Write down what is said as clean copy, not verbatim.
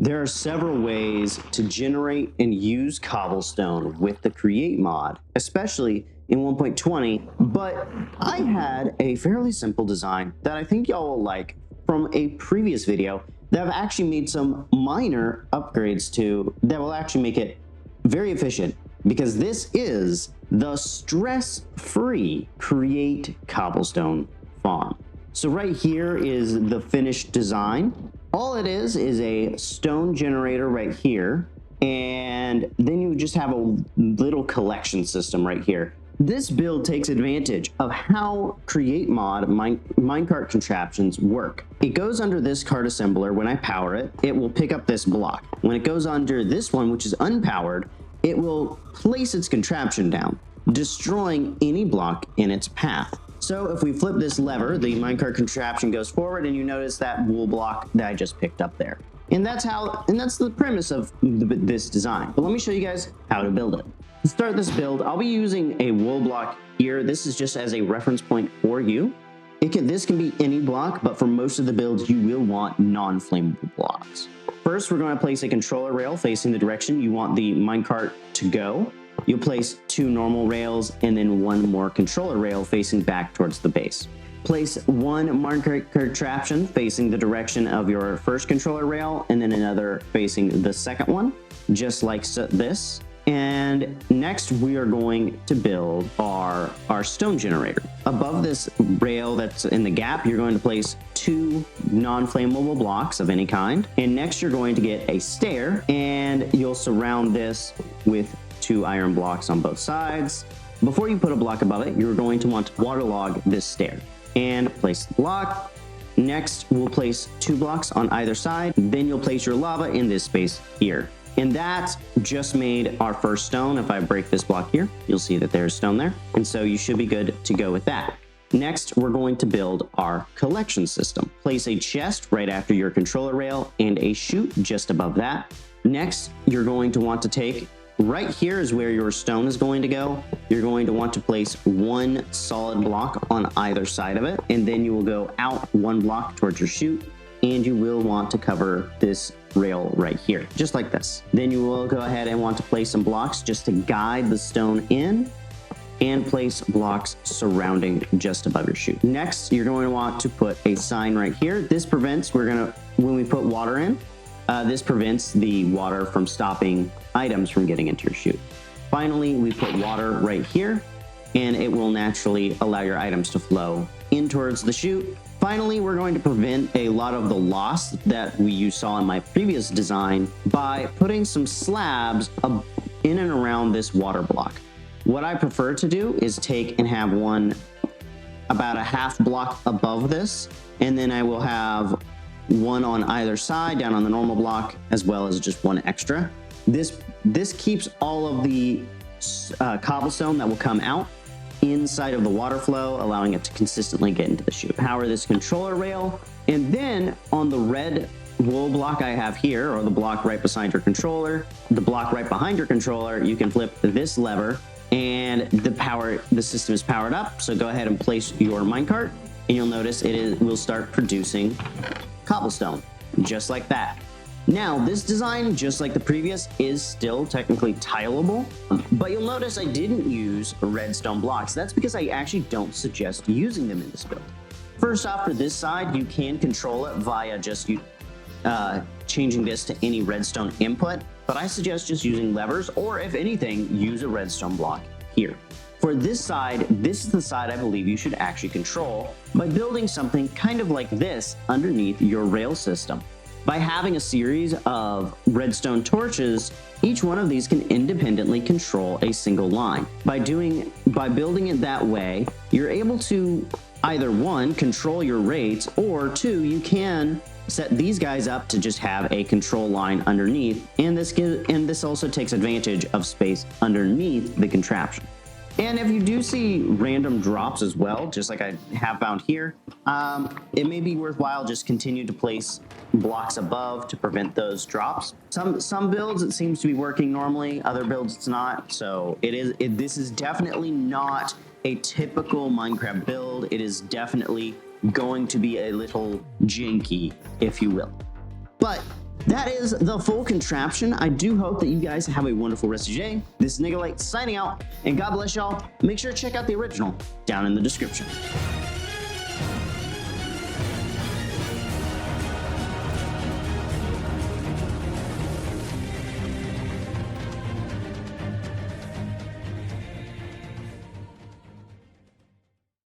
There are several ways to generate and use cobblestone with the Create mod, especially in 1.20, but I had a fairly simple design that I think y'all will like from a previous video that I've actually made some minor upgrades to that will actually make it very efficient, because this is the stress-free Create Cobblestone farm. So right here is the finished design. All it is a stone generator right here, and then you just have a little collection system right here. This build takes advantage of how Create mod minecart contraptions work. It goes under this cart assembler. When I power it, it will pick up this block. When it goes under this one, which is unpowered, it will place its contraption down, destroying any block in its path. So if we flip this lever, the minecart contraption goes forward, and you notice that wool block that I just picked up there. And that's the premise of this design. But let me show you guys how to build it. To start this build, I'll be using a wool block here. This is just as a reference point for you. This can be any block, but for most of the builds, you will want non-flammable blocks. First, we're going to place a controller rail facing the direction you want the minecart to go. You'll place 2 normal rails and then 1 more controller rail facing back towards the base. Place 1 minecart contraption facing the direction of your first controller rail and then another facing the second one, just like this. And next we are going to build our stone generator. Above this rail that's in the gap, you're going to place 2 non-flammable blocks of any kind. And next you're going to get a stair, and you'll surround this with 2 iron blocks on both sides. Before you put a block above it, you're going to want to waterlog this stair and place the block. Next, we'll place 2 blocks on either side. Then you'll place your lava in this space here. And that just made our first stone. If I break this block here, you'll see that there's stone there. And so you should be good to go with that. Next, we're going to build our collection system. Place a chest right after your controller rail and a chute just above that. Next, you're going to want to take, right here is where your stone is going to go. You're going to want to place 1 solid block on either side of it. And then you will go out 1 block towards your chute. And you will want to cover this rail right here, just like this. Then you will go ahead and want to place some blocks just to guide the stone in, and place blocks surrounding just above your chute. Next, you're going to want to put a sign right here. This prevents, when we put water in, this prevents the water from stopping items from getting into your chute. Finally, we put water right here, and it will naturally allow your items to flow in towards the chute. Finally, we're going to prevent a lot of the loss that you saw in my previous design by putting some slabs in and around this water block. What I prefer to do is take and have one about a half block above this, and then I will have 1 on either side down on the normal block, as well as just 1 extra. This keeps all of the cobblestone that will come out inside of the water flow, allowing it to consistently get into the chute. Power this controller rail, and then on the red wool block I have here, or the block right beside your controller, the block right behind your controller, you can flip this lever and the system is powered up. So go ahead and place your minecart, and you'll notice will start producing cobblestone, just like that. Now, this design, just like the previous, is still technically tileable, but you'll notice I didn't use redstone blocks. That's because I actually don't suggest using them in this build. First off, for this side, you can control it via just changing this to any redstone input, but I suggest just using levers, or if anything, use a redstone block here. For this side, this is the side I believe you should actually control by building something kind of like this underneath your rail system. By having a series of redstone torches, each one of these can independently control a single line. By building it that way, you're able to either 1, control your rates, or 2, you can set these guys up to just have a control line underneath, and this also takes advantage of space underneath the contraption. And if you do see random drops as well, just like I have found here, it may be worthwhile just continue to place blocks above to prevent those drops. Some builds it seems to be working normally, other builds it's not. So this is definitely not a typical Minecraft build. It is definitely going to be a little janky, if you will. But That is the full contraption. I do hope that you guys have a wonderful rest of your day. This is Nicolite signing out, and God bless y'all. Make sure to check out the original down in the description.